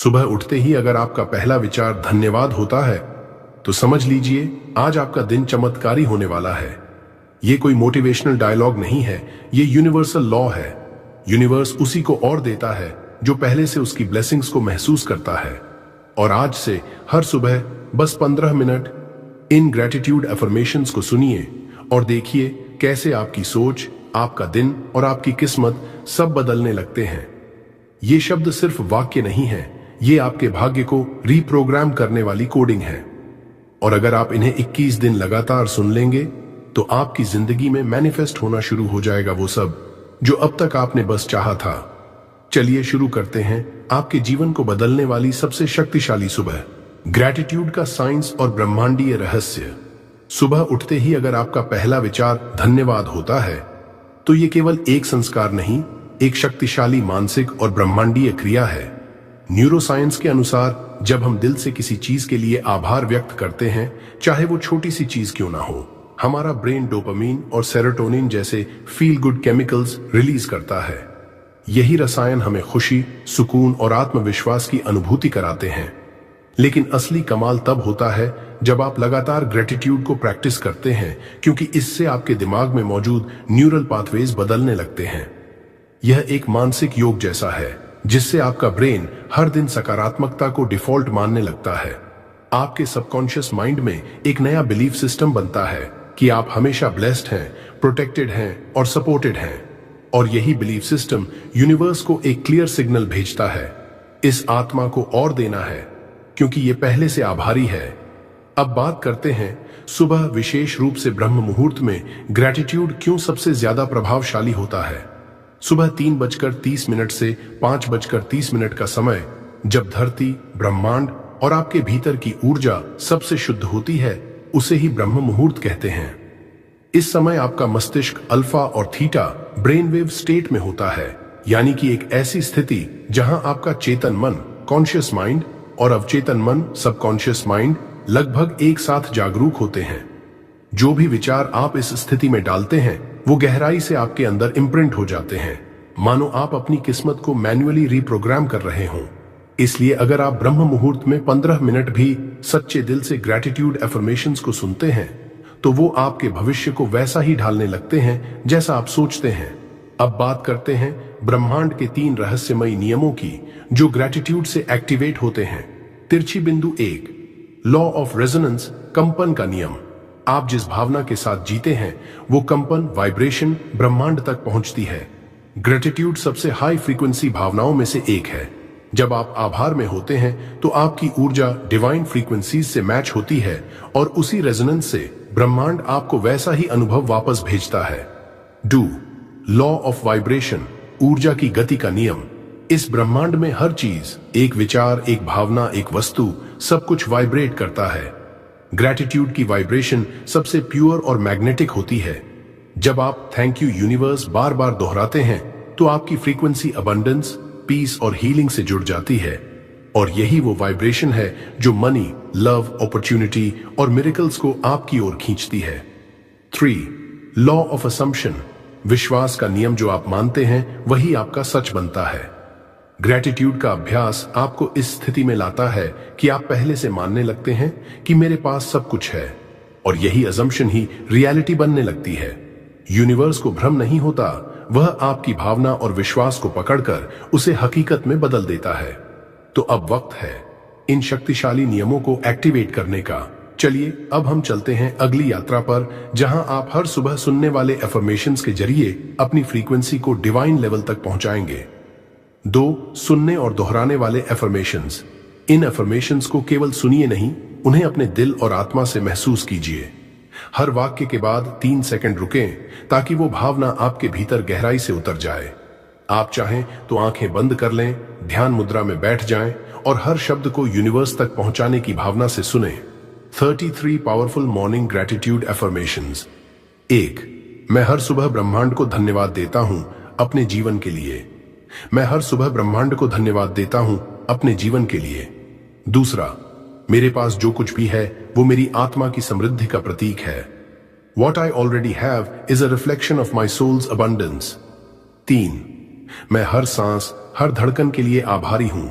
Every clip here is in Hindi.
सुबह उठते ही अगर आपका पहला विचार धन्यवाद होता है तो समझ लीजिए आज आपका दिन चमत्कारी होने वाला है। ये कोई मोटिवेशनल डायलॉग नहीं है, ये यूनिवर्सल लॉ है। यूनिवर्स उसी को और देता है जो पहले से उसकी ब्लेसिंग्स को महसूस करता है। और आज से हर सुबह बस 15 मिनट इन ग्रेटिट्यूड अफर्मेशंस को सुनिए और देखिए कैसे आपकी सोच, आपका दिन और आपकी किस्मत सब बदलने लगते हैं। ये शब्द सिर्फ वाक्य नहीं है, ये आपके भाग्य को रीप्रोग्राम करने वाली कोडिंग है। और अगर आप इन्हें 21 दिन लगातार सुन लेंगे तो आपकी जिंदगी में मैनिफेस्ट होना शुरू हो जाएगा वो सब जो अब तक आपने बस चाहा था। चलिए शुरू करते हैं आपके जीवन को बदलने वाली सबसे शक्तिशाली सुबह, ग्रैटिट्यूड का साइंस और ब्रह्मांडीय रहस्य। सुबह उठते ही अगर आपका पहला विचार धन्यवाद होता है तो ये केवल एक संस्कार नहीं, एक शक्तिशाली मानसिक और ब्रह्मांडीय क्रिया है। न्यूरोसाइंस के अनुसार जब हम दिल से किसी चीज के लिए आभार व्यक्त करते हैं, चाहे वो छोटी सी चीज क्यों ना हो, हमारा ब्रेन डोपामीन और सेरोटोनिन जैसे फील गुड केमिकल्स रिलीज करता है। यही रसायन हमें खुशी, सुकून और आत्मविश्वास की अनुभूति कराते हैं। लेकिन असली कमाल तब होता है जब आप लगातार ग्रेटिट्यूड को प्रैक्टिस करते हैं, क्योंकि इससे आपके दिमाग में मौजूद न्यूरल पाथवेज बदलने लगते हैं। यह एक मानसिक योग जैसा है जिससे आपका ब्रेन हर दिन सकारात्मकता को डिफॉल्ट मानने लगता है। आपके सबकॉन्शियस माइंड में एक नया बिलीफ सिस्टम बनता है कि आप हमेशा ब्लेस्ड हैं, प्रोटेक्टेड हैं और सपोर्टेड हैं। और यही बिलीफ सिस्टम यूनिवर्स को एक क्लियर सिग्नल भेजता है, इस आत्मा को और देना है क्योंकि ये पहले से आभारी है। अब बात करते हैं सुबह, विशेष रूप से ब्रह्म मुहूर्त में ग्रैटिट्यूड क्यों सबसे ज्यादा प्रभावशाली होता है। सुबह 3:30 से 5:30 का समय, जब धरती, ब्रह्मांड और आपके भीतर की ऊर्जा सबसे शुद्ध होती है, उसे ही ब्रह्म मुहूर्त कहते हैं। इस समय आपका मस्तिष्क अल्फा और थीटा ब्रेन वेव स्टेट में होता है, यानी कि एक ऐसी स्थिति जहां आपका चेतन मन, कॉन्शियस माइंड और अवचेतन मन, सबकॉन्शियस माइंड लगभग एक साथ जागरूक होते हैं। जो भी विचार आप इस स्थिति में डालते हैं वो गहराई से आपके अंदर इम्प्रिंट हो जाते हैं, मानो आप अपनी किस्मत को मैन्युअली रीप्रोग्राम कर रहे हों। इसलिए अगर आप ब्रह्म मुहूर्त में 15 मिनट भी सच्चे दिल से ग्रैटिट्यूड अफर्मेशंस को सुनते हैं तो वो आपके भविष्य को वैसा ही ढालने लगते हैं जैसा आप सोचते हैं। अब बात करते हैं ब्रह्मांड के 3 रहस्यमयी नियमों की जो ग्रैटिट्यूड से एक्टिवेट होते हैं। तिरछी बिंदु 1, लॉ ऑफ रेजोनेंस, कंपन का नियम। आप जिस भावना के साथ जीते हैं वो कंपन, वाइब्रेशन ब्रह्मांड तक पहुंचती है। ग्रेटिट्यूड सबसे हाई फ्रीक्वेंसी भावनाओं में से एक है। जब आप आभार में होते हैं तो आपकी ऊर्जा डिवाइन फ्रीक्वेंसीज से मैच होती है और उसी रेजोनेंस से ब्रह्मांड आपको वैसा ही अनुभव वापस भेजता है। डू, लॉ ऑफ वाइब्रेशन, ऊर्जा की गति का नियम। इस ब्रह्मांड में हर चीज, एक विचार, एक भावना, एक वस्तु, सब कुछ वाइब्रेट करता है। ग्रैटिट्यूड की वाइब्रेशन सबसे प्योर और मैग्नेटिक होती है। जब आप थैंक यू यूनिवर्स बार बार दोहराते हैं तो आपकी फ्रीक्वेंसी अबंडेंस, पीस और हीलिंग से जुड़ जाती है। और यही वो वाइब्रेशन है जो मनी, लव, अपॉर्चुनिटी और मिरेकल्स को आपकी ओर खींचती है। 3, लॉ ऑफ असम्पशन, विश्वास का नियम। जो आप मानते हैं वही आपका सच बनता है। ग्रैटिट्यूड का अभ्यास आपको इस स्थिति में लाता है कि आप पहले से मानने लगते हैं कि मेरे पास सब कुछ है, और यही अजम्पशन ही रियलिटी बनने लगती है। यूनिवर्स को भ्रम नहीं होता, वह आपकी भावना और विश्वास को पकड़कर उसे हकीकत में बदल देता है। तो अब वक्त है इन शक्तिशाली नियमों को एक्टिवेट करने का। चलिए अब हम चलते हैं अगली यात्रा पर, जहां आप हर सुबह सुनने वाले अफर्मेशंस के जरिए अपनी फ्रीक्वेंसी को डिवाइन लेवल तक पहुंचाएंगे। 2, सुनने और दोहराने वाले अफर्मेशंस। इन अफर्मेशंस को केवल सुनिए नहीं, उन्हें अपने दिल और आत्मा से महसूस कीजिए। हर वाक्य के बाद 3 सेकंड रुकें ताकि वो भावना आपके भीतर गहराई से उतर जाए। आप चाहें तो आंखें बंद कर लें, ध्यान मुद्रा में बैठ जाएं और हर शब्द को यूनिवर्स तक पहुंचाने की भावना से सुने। 33 पावरफुल मॉर्निंग ग्रैटिट्यूड अफर्मेशंस। 1, मैं हर सुबह ब्रह्मांड को धन्यवाद देता हूं अपने जीवन के लिए। मैं हर सुबह ब्रह्मांड को धन्यवाद देता हूं अपने जीवन के लिए। 2, मेरे पास जो कुछ भी है वो मेरी आत्मा की समृद्धि का प्रतीक है। What I already have is a reflection of my soul's abundance. 3, मैं हर सांस, हर धड़कन के लिए आभारी हूं।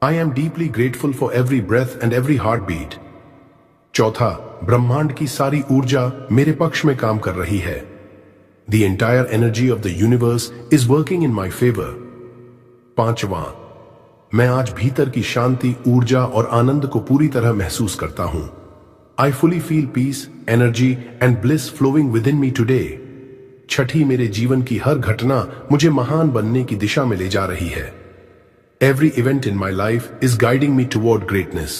I am deeply grateful for every breath and every heart beat. चौथा, ब्रह्मांड की सारी ऊर्जा मेरे पक्ष में काम कर रही है। The entire energy of the universe is working in my favour. पांचवा, मैं आज भीतर की शांति, ऊर्जा और आनंद को पूरी तरह महसूस करता हूं। I fully feel peace, energy and bliss flowing within me today. छठी, मेरे जीवन की हर घटना मुझे महान बनने की दिशा में ले जा रही है। Every event in my life is guiding me toward greatness.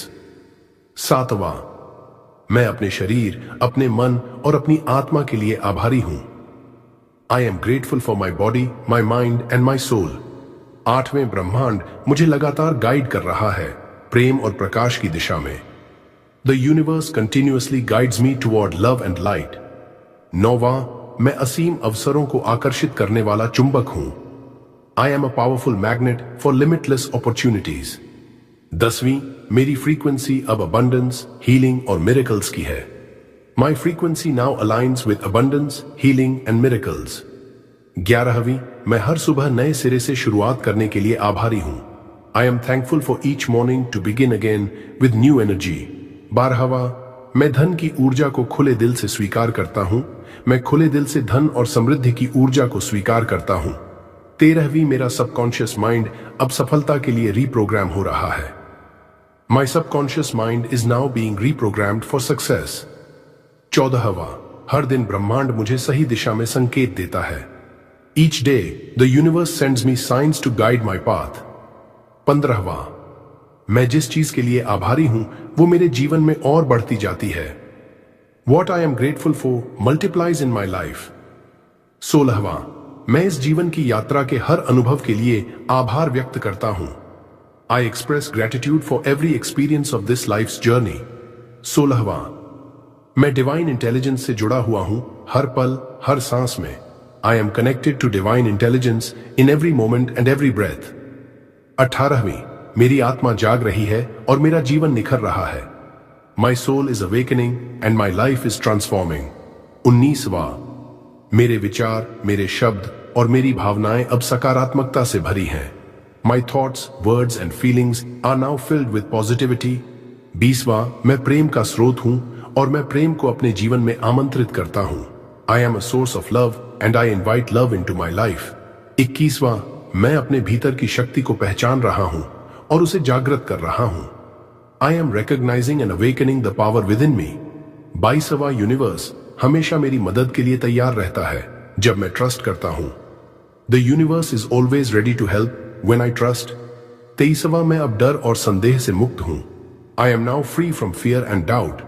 सातवां, मैं अपने शरीर, अपने मन और अपनी आत्मा के लिए आभारी हूं। I am grateful for my body, my mind and my soul. आठवें, ब्रह्मांड मुझे लगातार गाइड कर रहा है प्रेम और प्रकाश की दिशा में। The universe continuously guides me toward love and light. नौवां, मैं असीम अवसरों को आकर्षित करने वाला चुंबक हूं। I am a powerful magnet for limitless opportunities. 10वीं, मेरी फ्रीक्वेंसी अब अबंडेंस, हीलिंग और मिरेकल्स की है। My frequency now aligns with abundance, healing and miracles. 11वीं, मैं हर सुबह नए सिरे से शुरुआत करने के लिए आभारी हूं। I am thankful for each morning to begin again with new energy. 12वां, मैं धन की ऊर्जा को खुले दिल से स्वीकार करता हूं। मैं खुले दिल से धन और समृद्धि की ऊर्जा को स्वीकार करता हूं। 13वीं, मेरा सबकॉन्शियस माइंड अब सफलता के लिए रीप्रोग्राम हो रहा है। My subconscious mind is now being reprogrammed for success. 14वां, हर दिन ब्रह्मांड मुझे सही दिशा में संकेत देता है। Each day the universe sends me signs to guide my path. 15वां, मैं जिस चीज के लिए आभारी हूं वो मेरे जीवन में और बढ़ती जाती है। What I am grateful for multiplies in my life. 16वां, मैं इस जीवन की यात्रा के हर अनुभव के लिए आभार व्यक्त करता हूं। I express gratitude for every experience of this life's journey. 16वां, मैं डिवाइन इंटेलिजेंस से जुड़ा हुआ हूं हर पल, हर सांस में। I am connected to divine intelligence in every moment and every breath. 18वीं, मेरी आत्मा जाग रही है और मेरा जीवन निखर रहा है। My soul is awakening and my life is transforming. 19वां, मेरे विचार, मेरे शब्द और मेरी भावनाएं अब सकारात्मकता से भरी हैं। My thoughts, words and feelings are now filled with positivity. 20वां, मैं प्रेम का स्रोत हूं और मैं प्रेम को अपने जीवन में आमंत्रित करता हूं। I am a source of love and I invite love into my life. 21वां, मैं अपने भीतर की शक्ति को पहचान रहा हूं और उसे जागृत कर रहा हूं। I am recognizing and awakening the power within me. 22वां, यूनिवर्स हमेशा मेरी मदद के लिए तैयार रहता है जब मैं ट्रस्ट करता हूं। The universe is always ready to help when I trust. 23वां, मैं अब डर और संदेह से मुक्त हूं। I am now free from fear and doubt.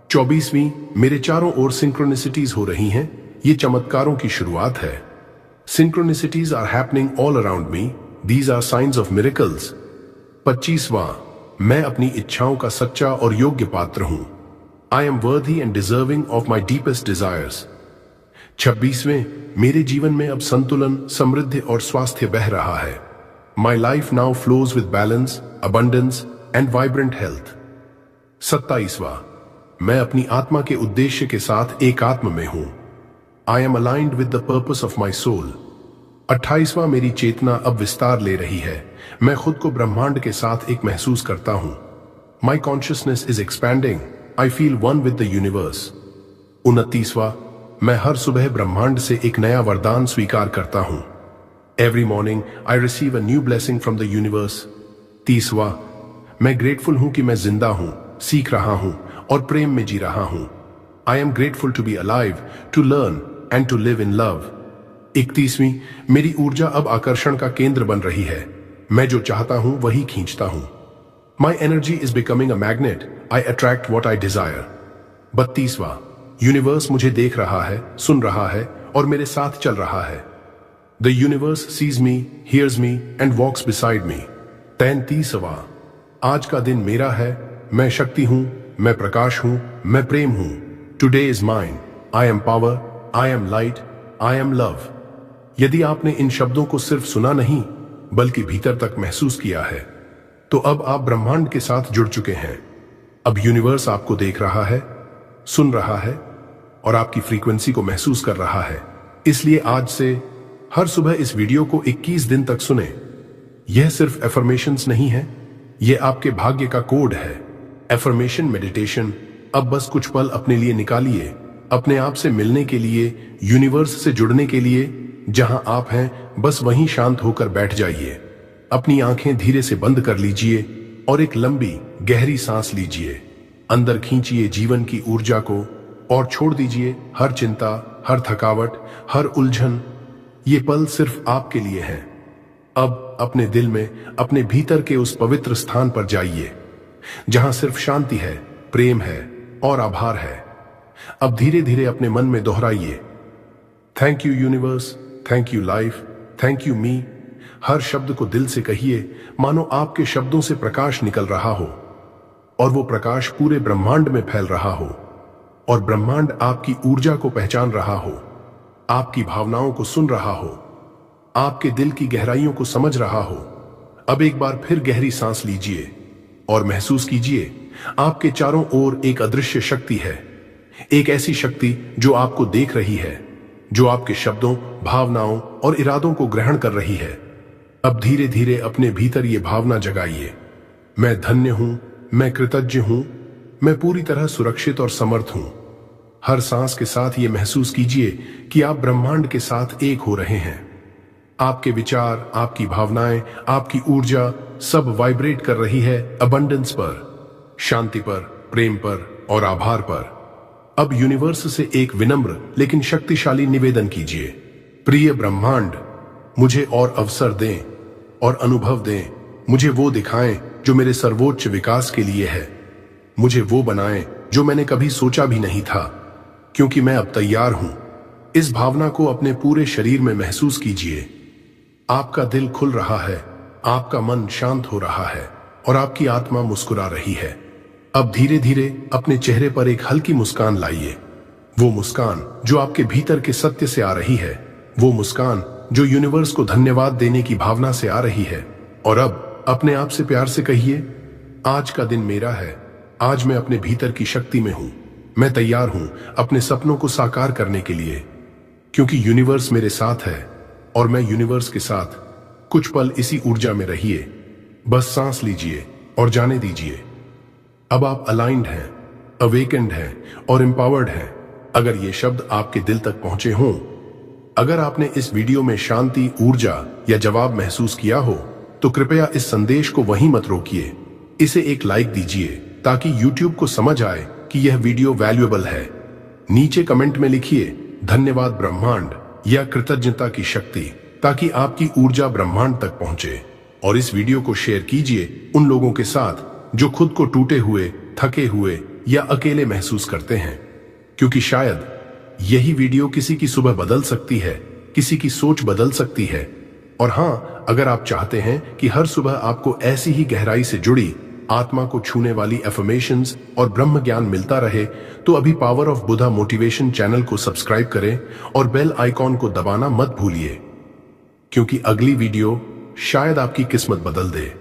24वीं, मेरे चारों ओर सिंक्रोनिसिटीज हो रही हैं। ये चमत्कारों की शुरुआत है। Synchronicities are happening all around me. These are science of miracles. 25वां, मैं अपनी इच्छाओं का सच्चा और योग्य पात्र हूं। I am worthy and deserving of my deepest desires. 26वें, मेरे जीवन में अब संतुलन, समृद्धि और स्वास्थ्य बह रहा है। My life now flows with balance, abundance and vibrant health. 27वां, मैं अपनी आत्मा के उद्देश्य के साथ एकात्म में हूं। I am aligned with the purpose of my soul. 28वां, मेरी चेतना अब विस्तार ले रही है। मैं खुद को ब्रह्मांड के साथ एक महसूस करता हूं। My consciousness is expanding. I feel one with the universe. 29वां, मैं हर सुबह ब्रह्मांड से एक नया वरदान स्वीकार करता हूं। Every morning I receive a new blessing from the universe. 30वां, मैं ग्रेटफुल हूं कि मैं जिंदा हूं, सीख रहा हूं और प्रेम में जी रहा हूं। I am grateful to be alive, to learn and to live in love. 31वीं, मेरी ऊर्जा अब आकर्षण का केंद्र बन रही है। मैं जो चाहता हूं वही खींचता हूं। My energy is becoming a magnet. I attract what I desire. 32वां, यूनिवर्स मुझे देख रहा है, सुन रहा है और मेरे साथ चल रहा है। The universe sees me, hears me and walks beside me. 33वां, आज का दिन मेरा है। मैं शक्ति हूं, मैं प्रकाश हूं, मैं प्रेम हूं। Today is mine. I am power, I am light, I am love. यदि आपने इन शब्दों को सिर्फ सुना नहीं बल्कि भीतर तक महसूस किया है तो अब आप ब्रह्मांड के साथ जुड़ चुके हैं। अब यूनिवर्स आपको देख रहा है, सुन रहा है और आपकी फ्रीक्वेंसी को महसूस कर रहा है। इसलिए आज से हर सुबह इस वीडियो को 21 दिन तक सुने। यह सिर्फ एफर्मेशंस नहीं है, ये आपके भाग्य का कोड है। Affirmation meditation. अब बस कुछ पल अपने लिए निकालिए, अपने आप से मिलने के लिए, यूनिवर्स से जुड़ने के लिए। जहां आप हैं बस वहीं शांत होकर बैठ जाइए। अपनी आंखें धीरे से बंद कर लीजिए और एक लंबी गहरी सांस लीजिए। अंदर खींचिए जीवन की ऊर्जा को और छोड़ दीजिए हर चिंता, हर थकावट, हर उलझन। ये पल सिर्फ आपके लिए हैं। अब अपने दिल में, अपने भीतर के उस पवित्र स्थान पर जाइए जहां सिर्फ शांति है, प्रेम है और आभार है। अब धीरे धीरे अपने मन में दोहराइए, thank you universe, thank you life, thank you me. हर शब्द को दिल से कहिए, मानो आपके शब्दों से प्रकाश निकल रहा हो और वो प्रकाश पूरे ब्रह्मांड में फैल रहा हो और ब्रह्मांड आपकी ऊर्जा को पहचान रहा हो, आपकी भावनाओं को सुन रहा हो, आपके दिल की गहराइयों को समझ रहा हो। अब एक बार फिर गहरी सांस लीजिए और महसूस कीजिए आपके चारों ओर एक अदृश्य शक्ति है। एक ऐसी शक्ति जो आपको देख रही है, जो आपके शब्दों, भावनाओं और इरादों को ग्रहण कर रही है। अब धीरे धीरे अपने भीतर ये भावना जगाइए, मैं धन्य हूं, मैं कृतज्ञ हूं, मैं पूरी तरह सुरक्षित और समर्थ हूं। हर सांस के साथ ये महसूस कीजिए कि आप ब्रह्मांड के साथ एक हो रहे हैं। आपके विचार, आपकी भावनाएं, आपकी ऊर्जा सब वाइब्रेट कर रही है अबंडेंस पर, शांति पर, प्रेम पर और आभार पर। अब यूनिवर्स से एक विनम्र लेकिन शक्तिशाली निवेदन कीजिए, प्रिय ब्रह्मांड, मुझे और अवसर दें और अनुभव दें। मुझे वो दिखाएं जो मेरे सर्वोच्च विकास के लिए है। मुझे वो बनाएं जो मैंने कभी सोचा भी नहीं था, क्योंकि मैं अब तैयार हूं। इस भावना को अपने पूरे शरीर में महसूस कीजिए। आपका दिल खुल रहा है, आपका मन शांत हो रहा है और आपकी आत्मा मुस्कुरा रही है। अब धीरे धीरे अपने चेहरे पर एक हल्की मुस्कान लाइए। वो मुस्कान जो आपके भीतर के सत्य से आ रही है, वो मुस्कान जो यूनिवर्स को धन्यवाद देने की भावना से आ रही है। और अब अपने आप से प्यार से कहिए, आज का दिन मेरा है, आज मैं अपने भीतर की शक्ति में हूं। मैं तैयार हूं अपने सपनों को साकार करने के लिए, क्योंकि यूनिवर्स मेरे साथ है और मैं यूनिवर्स के साथ। कुछ पल इसी ऊर्जा में रहिए, बस सांस लीजिए और जाने दीजिए। अब आप अलाइंड हैं, अवेकेंड हैं और एम्पावर्ड हैं। अगर ये शब्द आपके दिल तक पहुंचे हों, अगर आपने इस वीडियो में शांति, ऊर्जा या जवाब महसूस किया हो, तो कृपया इस संदेश को वहीं मत रोकिए। इसे एक लाइक दीजिए ताकि YouTube को समझ आए कि यह वीडियो वैल्यूएबल है। नीचे कमेंट में लिखिए धन्यवाद ब्रह्मांड या कृतज्ञता की शक्ति, ताकि आपकी ऊर्जा ब्रह्मांड तक पहुंचे। और इस वीडियो को शेयर कीजिए उन लोगों के साथ जो खुद को टूटे हुए, थके हुए या अकेले महसूस करते हैं, क्योंकि शायद यही वीडियो किसी की सुबह बदल सकती है, किसी की सोच बदल सकती है। और हां, अगर आप चाहते हैं कि हर सुबह आपको ऐसी ही गहराई से जुड़ी, आत्मा को छूने वाली एफर्मेशंस और ब्रह्म ज्ञान मिलता रहे, तो अभी power of Buddha motivation channel को सब्सक्राइब करें और बेल आइकॉन को दबाना मत भूलिए, क्योंकि अगली वीडियो शायद आपकी किस्मत बदल दे।